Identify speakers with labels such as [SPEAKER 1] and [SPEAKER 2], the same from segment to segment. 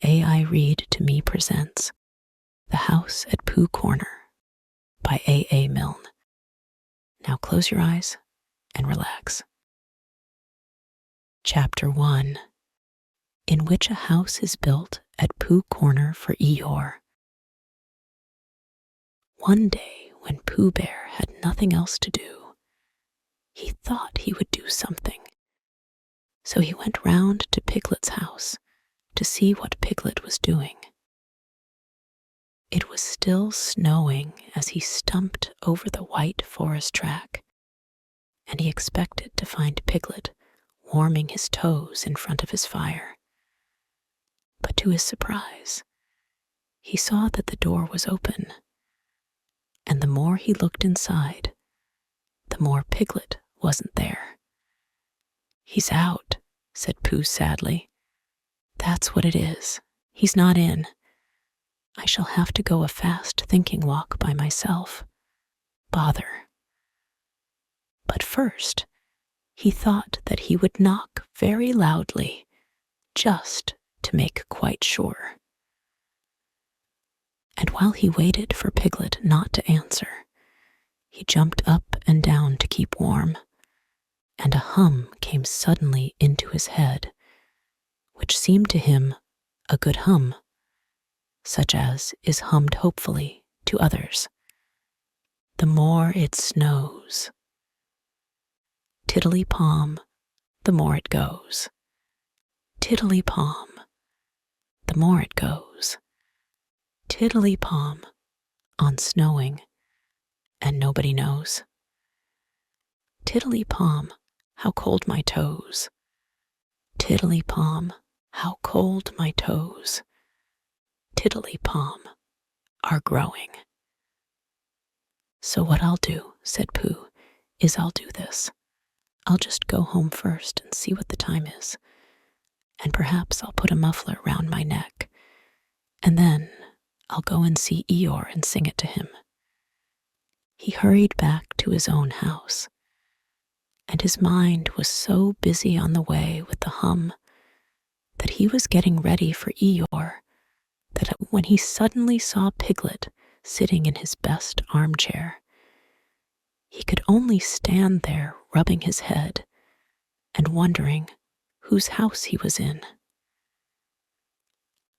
[SPEAKER 1] AI Read to Me presents The House at Pooh Corner by A. Milne. Now close your eyes and relax. Chapter 1, in which a house is built at Pooh Corner for Eeyore. One day, when Pooh Bear had nothing else to do, he thought he would do something. So he went round to Piglet's house to see what Piglet was doing. It was still snowing as he stumped over the white forest track, and he expected to find Piglet warming his toes in front of his fire. But to his surprise, he saw that the door was open, and the more he looked inside, the more Piglet wasn't there. "He's out," said Pooh sadly. "That's what it is. He's not in. I shall have to go a fast thinking walk by myself. Bother." But first, he thought that he would knock very loudly, just to make quite sure. And while he waited for Piglet not to answer, he jumped up and down to keep warm, and a hum came suddenly into his head, which seemed to him a good hum, such as is hummed hopefully to others. "The more it snows. Tiddly-palm, the more it goes. Tiddly-palm, the more it goes. Tiddly-palm, on snowing, and nobody knows. Tiddly-palm, how cold my toes. Tiddly-palm, how cold my toes. Tiddly-palm are growing." "So what I'll do," said Pooh, "is I'll do this. I'll just go home first and see what the time is, and perhaps I'll put a muffler round my neck, and then I'll go and see Eeyore and sing it to him." He hurried back to his own house, and his mind was so busy on the way with the hum that he was getting ready for Eeyore that when he suddenly saw Piglet sitting in his best armchair, he could only stand there rubbing his head and wondering whose house he was in.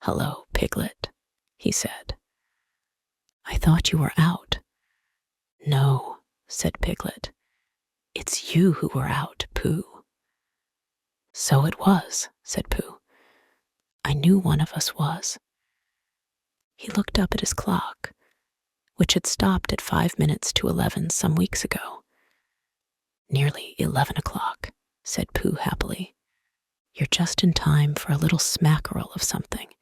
[SPEAKER 1] "Hello, Piglet," he said. "I thought you were out." "No," said Piglet. "It's you who were out, Pooh." "So it was," said Pooh. "I knew one of us was." He looked up at his clock, which had stopped at 5 minutes to 11 some weeks ago. "Nearly 11 o'clock, said Pooh happily. "You're just in time for a little smackerel of something."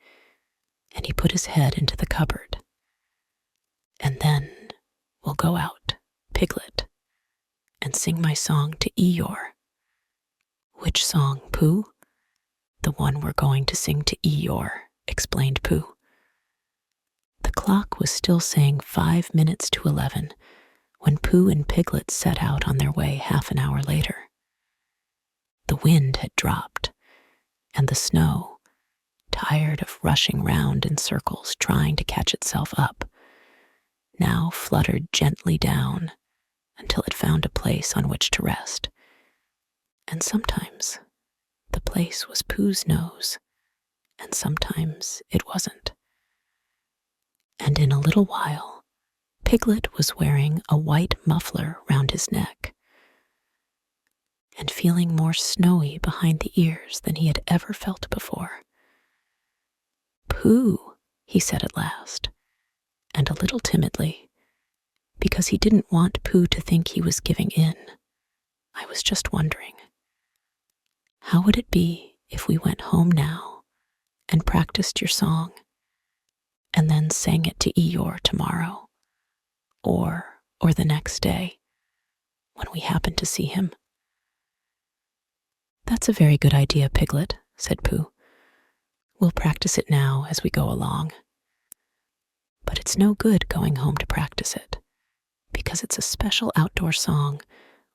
[SPEAKER 1] And he put his head into the cupboard. "And then we'll go out, Piglet, and sing my song to Eeyore." "Which song, Pooh?" "The one we're going to sing to Eeyore," explained Pooh. The clock was still saying 5 minutes to 11 when Pooh and Piglet set out on their way half an hour later. The wind had dropped, and the snow, tired of rushing round in circles trying to catch itself up, now fluttered gently down until it found a place on which to rest. And sometimes the place was Pooh's nose, and sometimes it wasn't. And in a little while, Piglet was wearing a white muffler round his neck, and feeling more snowy behind the ears than he had ever felt before. "Pooh," he said at last, and a little timidly, because he didn't want Pooh to think he was giving in. "I was just wondering, how would it be if we went home now and practiced your song, and then sang it to Eeyore tomorrow, or the next day, when we happen to see him?" "That's a very good idea, Piglet," said Pooh. "We'll practice it now as we go along. But it's no good going home to practice it, because it's a special outdoor song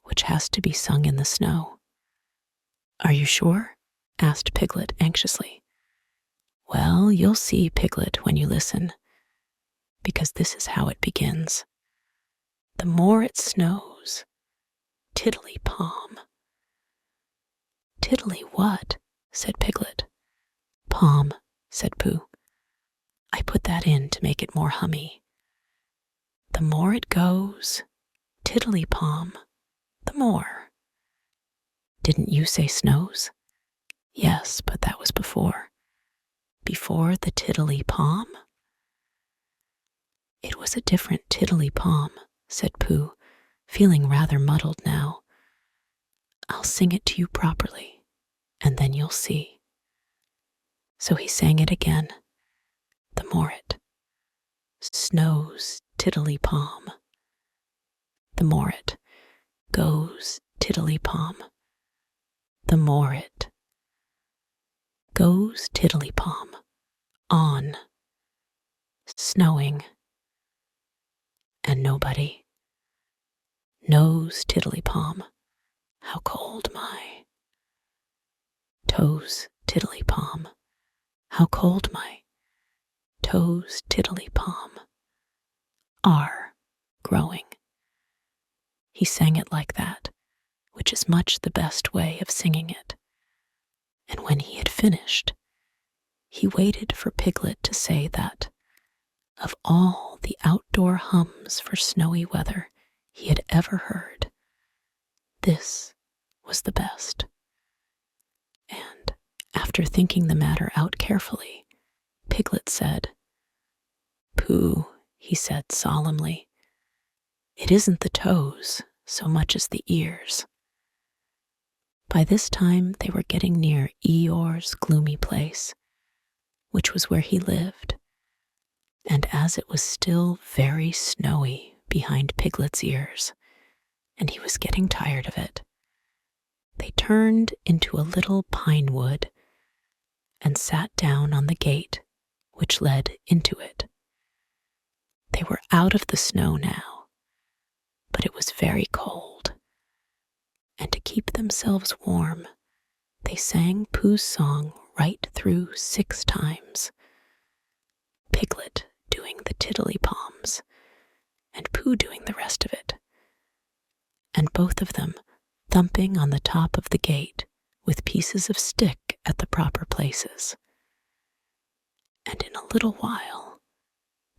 [SPEAKER 1] which has to be sung in the snow." "Are you sure?" asked Piglet anxiously. "Well, Well, you'll see, Piglet, when you listen, because this is how it begins. The more it snows, tiddly-palm. Tiddly what? Said Piglet. Palm, said Pooh. I put that in to make it more hummy. The more it goes, tiddly-palm, the more. Didn't you say snows? Yes, but that was before. Before the tiddly-palm? It was a different tiddly-palm, said Pooh, feeling rather muddled now. I'll sing it to you properly, and then you'll see. So he sang it again. The more it snows, tiddly-palm. The more it goes, tiddly-palm. The more it goes, tiddly-palm. On. Snowing. And nobody knows, tiddly-palm, how cold my toes, tiddly-palm, how cold my toes, tiddly-palm, are growing. He sang it like that, which is much the best way of singing it. And when he had finished, he waited for Piglet to say that, of all the outdoor hums for snowy weather he had ever heard, this was the best. And after thinking the matter out carefully, Piglet said, Pooh, he said solemnly, it isn't the toes so much as the ears. By this time they were getting near Eeyore's gloomy place, which was where he lived, and as it was still very snowy behind Piglet's ears, and he was getting tired of it, they turned into a little pine wood and sat down on the gate which led into it. They were out of the snow now, but it was very cold, and to keep themselves warm, they sang Pooh's song right through 6 times, Piglet doing the tiddly-palms, and Pooh doing the rest of it, and both of them thumping on the top of the gate with pieces of stick at the proper places. And in a little while,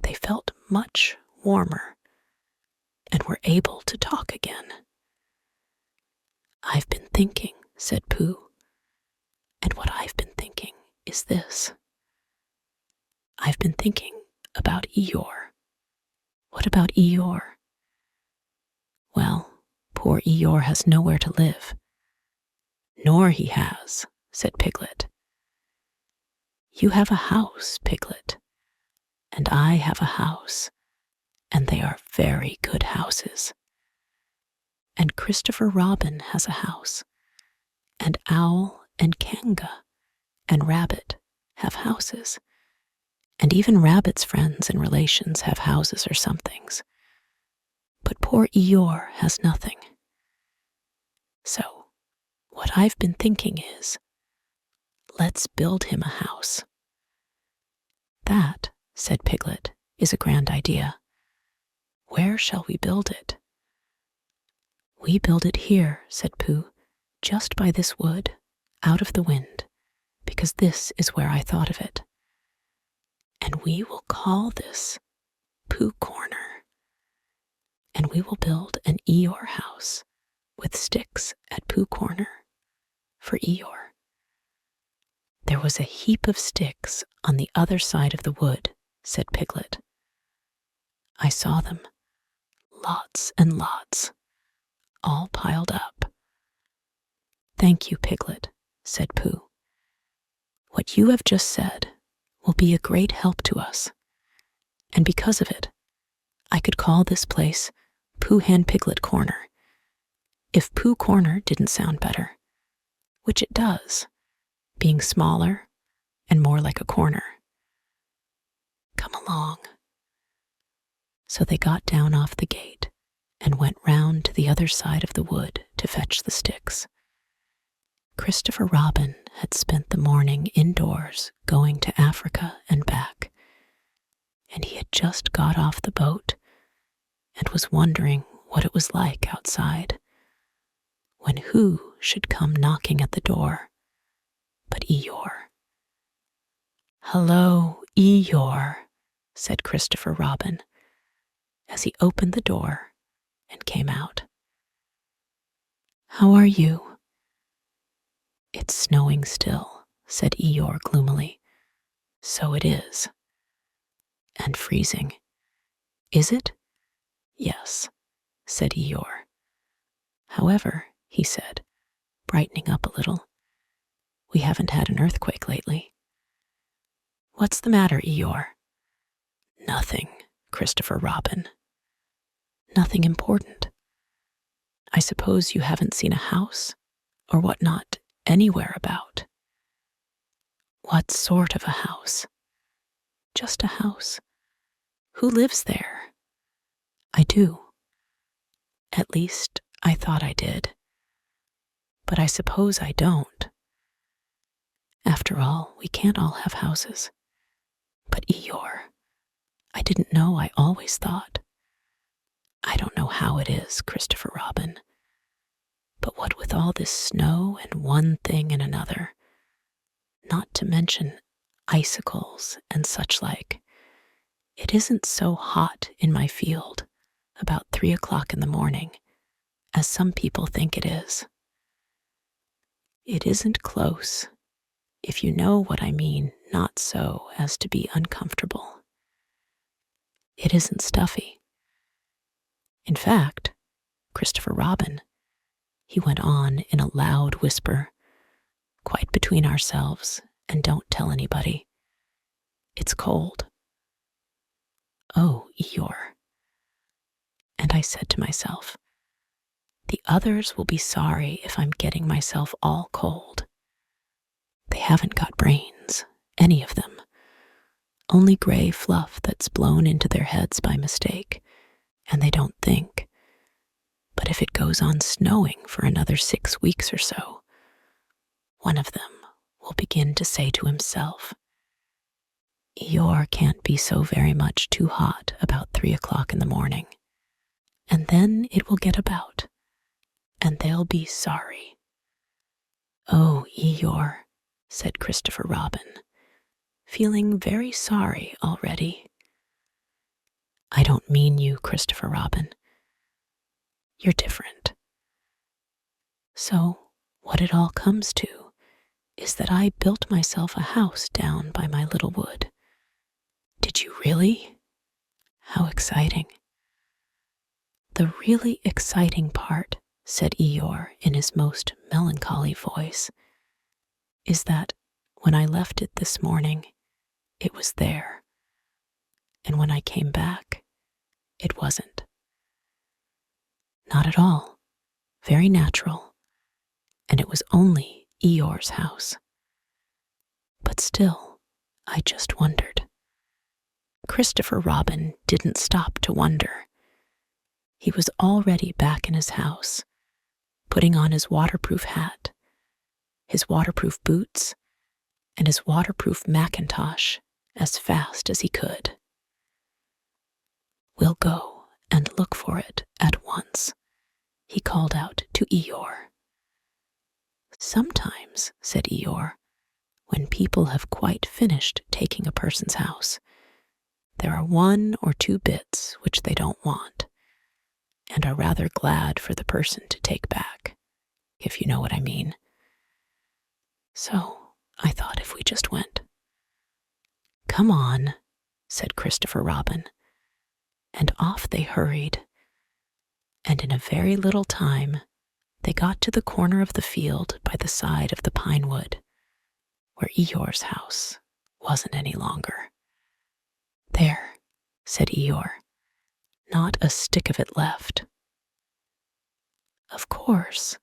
[SPEAKER 1] they felt much warmer and were able to talk again. I've been thinking, said Pooh, and what I've been thinking is this. I've been thinking about Eeyore. What about Eeyore? Well, poor Eeyore has nowhere to live. Nor he has, said Piglet. You have a house, Piglet, and I have a house, and they are very good houses. And Christopher Robin has a house, and Owl and Kanga and Rabbit have houses, and even Rabbit's friends and relations have houses or somethings. But poor Eeyore has nothing. So, what I've been thinking is, let's build him a house. That, said Piglet, is a grand idea. Where shall we build it? We build it here, said Pooh, just by this wood, out of the wind, because this is where I thought of it. And we will call this Pooh Corner. And we will build an Eeyore house with sticks at Pooh Corner for Eeyore. There was a heap of sticks on the other side of the wood, said Piglet. I saw them, lots and lots, all piled up. Thank you, Piglet, said Pooh. What you have just said will be a great help to us, and because of it, I could call this place Pooh Piglet Corner, if Pooh Corner didn't sound better, which it does, being smaller and more like a corner. Come along. So they got down off the gate and went round to the other side of the wood to fetch the sticks. Christopher Robin had spent the morning indoors going to Africa and back, and he had just got off the boat and was wondering what it was like outside, when who should come knocking at the door but Eeyore. "Hello, Eeyore," said Christopher Robin, as he opened the door and came out. "How are you?" "It's snowing still," said Eeyore gloomily. "So it is." "And freezing." "Is it?" "Yes," said Eeyore. "However," he said, brightening up a little, "we haven't had an earthquake lately." "What's the matter, Eeyore?" "Nothing, Christopher Robin." "Nothing important? I suppose you haven't seen a house, or whatnot, anywhere about?" "What sort of a house?" "Just a house." "Who lives there?" "I do. At least, I thought I did. But I suppose I don't. After all, we can't all have houses. But Eeyore, I didn't know. I always thought. I don't know how it is, Christopher Robin, but what with all this snow and one thing and another, not to mention icicles and such like, it isn't so hot in my field about 3 o'clock in the morning as some people think it is. It isn't close, if you know what I mean, not so as to be uncomfortable. It isn't stuffy. In fact, Christopher Robin, he went on in a loud whisper, quite between ourselves, and don't tell anybody, it's cold. Oh, Eeyore. And I said to myself, the others will be sorry if I'm getting myself all cold. They haven't got brains, any of them. Only gray fluff that's blown into their heads by mistake, and they don't think. But if it goes on snowing for another 6 weeks or so, one of them will begin to say to himself, Eeyore can't be so very much too hot about 3 o'clock in the morning. And then it will get about, and they'll be sorry. Oh, Eeyore, said Christopher Robin, feeling very sorry already. I don't mean you, Christopher Robin. You're different. So, what it all comes to is that I built myself a house down by my little wood. Did you really? How exciting. The really exciting part, said Eeyore in his most melancholy voice, is that when I left it this morning, it was there. And when I came back, it wasn't. Not at all. Very natural. And it was only Eeyore's house. But still, I just wondered. Christopher Robin didn't stop to wonder. He was already back in his house, putting on his waterproof hat, his waterproof boots, and his waterproof mackintosh as fast as he could. We'll go and look for it at once, he called out to Eeyore. Sometimes, said Eeyore, when people have quite finished taking a person's house, there are 1 or 2 bits which they don't want, and are rather glad for the person to take back, if you know what I mean. So I thought if we just went. Come on, said Christopher Robin, and off they hurried, and in a very little time they got to the corner of the field by the side of the pine wood, where Eeyore's house wasn't any longer. There, said Eeyore, not a stick of it left. Of course,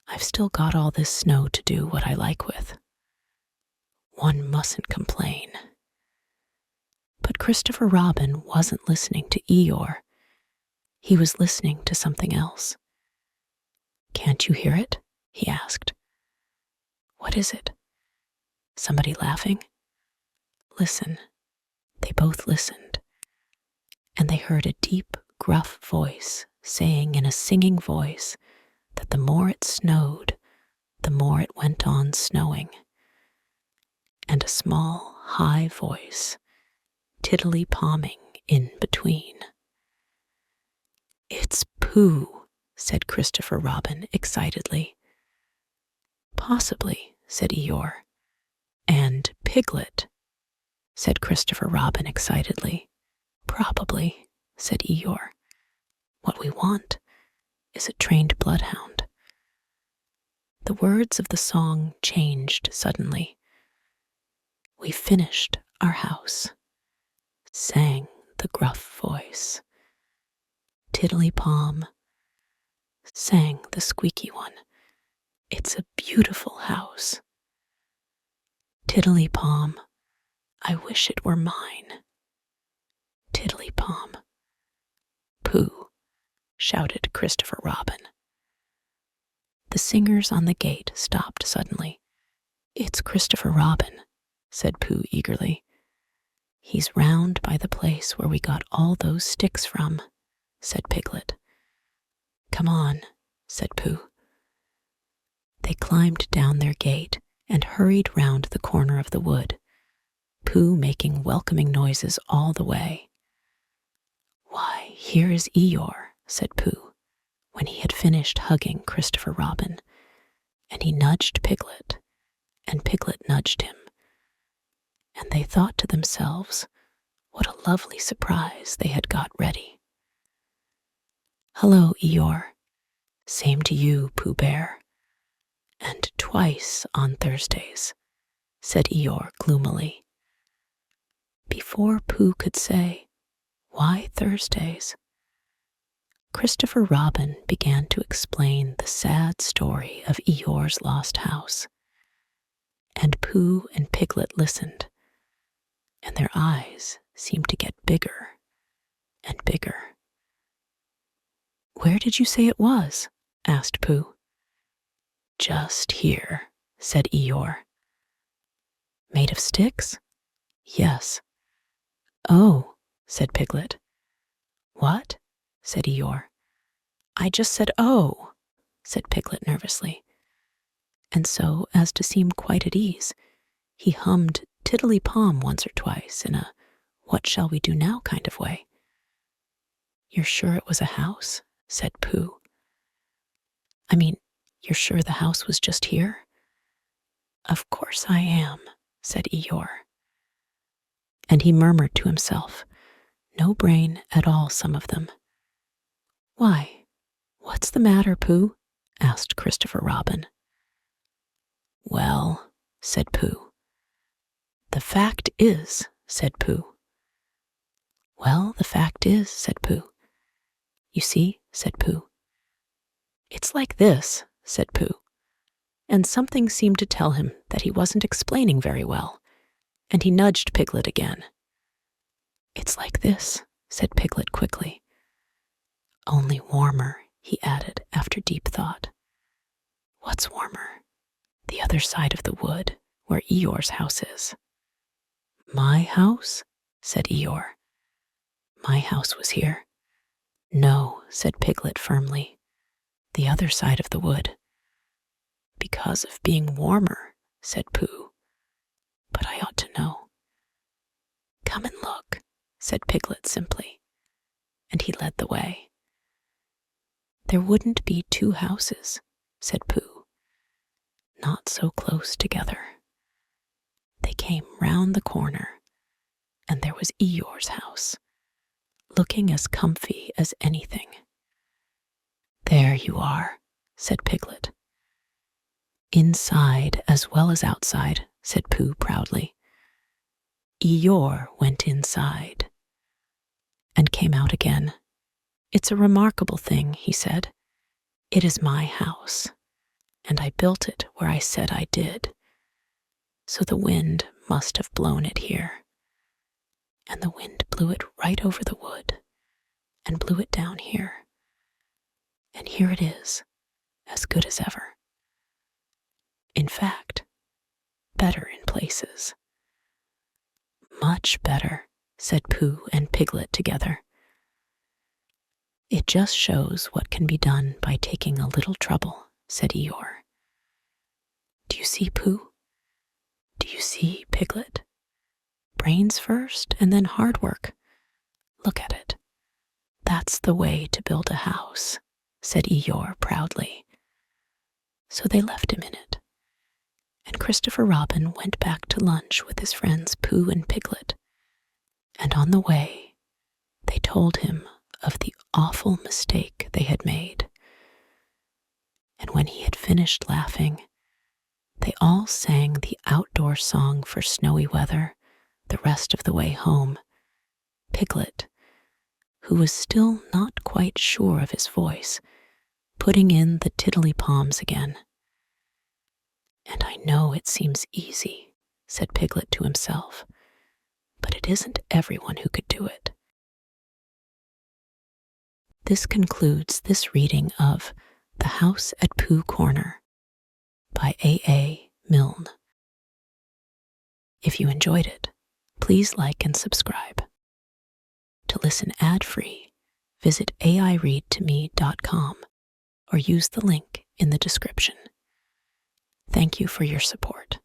[SPEAKER 1] I've still got all this snow to do what I like with. One mustn't complain. But Christopher Robin wasn't listening to Eeyore. He was listening to something else. Can't you hear it? He asked. What is it? Somebody laughing? Listen. They both listened, and they heard a deep, gruff voice saying in a singing voice that the more it snowed, the more it went on snowing, and a small, high voice tiddly-palming in between. "It's Pooh," said Christopher Robin excitedly. "Possibly," said Eeyore. "And Piglet," said Christopher Robin excitedly. "Probably," said Eeyore. "What we want is a trained bloodhound." The words of the song changed suddenly. "We finished our house," sang the gruff voice. "Tiddly-palm," sang the squeaky one. "It's a beautiful house. Tiddly-palm, I wish it were mine. Tiddly-palm." "Pooh," shouted Christopher Robin. The singers on the gate stopped suddenly. "It's Christopher Robin," said Pooh eagerly. "He's round by the place where we got all those sticks from," said Piglet. "Come on," said Pooh. They climbed down their gate and hurried round the corner of the wood, Pooh making welcoming noises all the way. "Why, here is Eeyore," said Pooh, when he had finished hugging Christopher Robin, and he nudged Piglet, and Piglet nudged him, and they thought to themselves what a lovely surprise they had got ready. "Hello, Eeyore. Same to you, Pooh Bear. And twice on Thursdays," said Eeyore gloomily. Before Pooh could say, "Why Thursdays?" Christopher Robin began to explain the sad story of Eeyore's lost house, and Pooh and Piglet listened, and their eyes seemed to get bigger and bigger. "Where did you say it was?" asked Pooh. "Just here," said Eeyore. "Made of sticks?" "Yes." "Oh," said Piglet. "What?" said Eeyore. "I just said oh," said Piglet nervously. And so, as to seem quite at ease, he hummed Tiddly-Palm once or twice in a "what shall we do now" kind of way. "You're sure it was a house?" said Pooh. "I mean, you're sure the house was just here?" "Of course I am," said Eeyore. And he murmured to himself, "No brain at all, some of them." "Why, what's the matter, Pooh?" asked Christopher Robin. "Well," said Pooh. "The fact is," said Pooh. "Well, the fact is," said Pooh. "You see," said Pooh. "It's like this," said Pooh. And something seemed to tell him that he wasn't explaining very well, and he nudged Piglet again. "It's like this," said Piglet quickly. "Only warmer," he added after deep thought. "What's warmer?" "The other side of the wood, where Eeyore's house is." "My house?" said Eeyore. "My house was here." "No," said Piglet firmly. "The other side of the wood." "Because of being warmer," said Pooh. "But I ought to know." "Come and look," said Piglet simply, and he led the way. "There wouldn't be two houses," said Pooh. "Not so close together." They came round the corner, and there was Eeyore's house, looking as comfy as anything. "There you are," said Piglet. "Inside as well as outside," said Pooh proudly. Eeyore went inside and came out again. "It's a remarkable thing," he said. "It is my house, and I built it where I said I did. So the wind must have blown it here. And the wind blew it right over the wood and blew it down here. And here it is, as good as ever. In fact," better in places. Much better, said Pooh and Piglet together. It just shows what can be done by taking a little trouble, said Eeyore. Do you see, Pooh? Do you see, Piglet? Brains first and then hard work. Look at it. That's the way to build a house, said Eeyore proudly. So they left him in it, and Christopher Robin went back to lunch with his friends Pooh and Piglet, and on the way they told him of the awful mistake they had made. And when he had finished laughing, they all sang the outdoor song for snowy weather the rest of the way home. Piglet, who was still not quite sure of his voice, putting in the tiddly-palms again. And I know it seems easy, said Piglet to himself, but it isn't everyone who could do it. This concludes this reading of The House at Pooh Corner by A.A. Milne. If you enjoyed it, please like and subscribe. To listen ad-free, visit aireadtome.com or use the link in the description. Thank you for your support.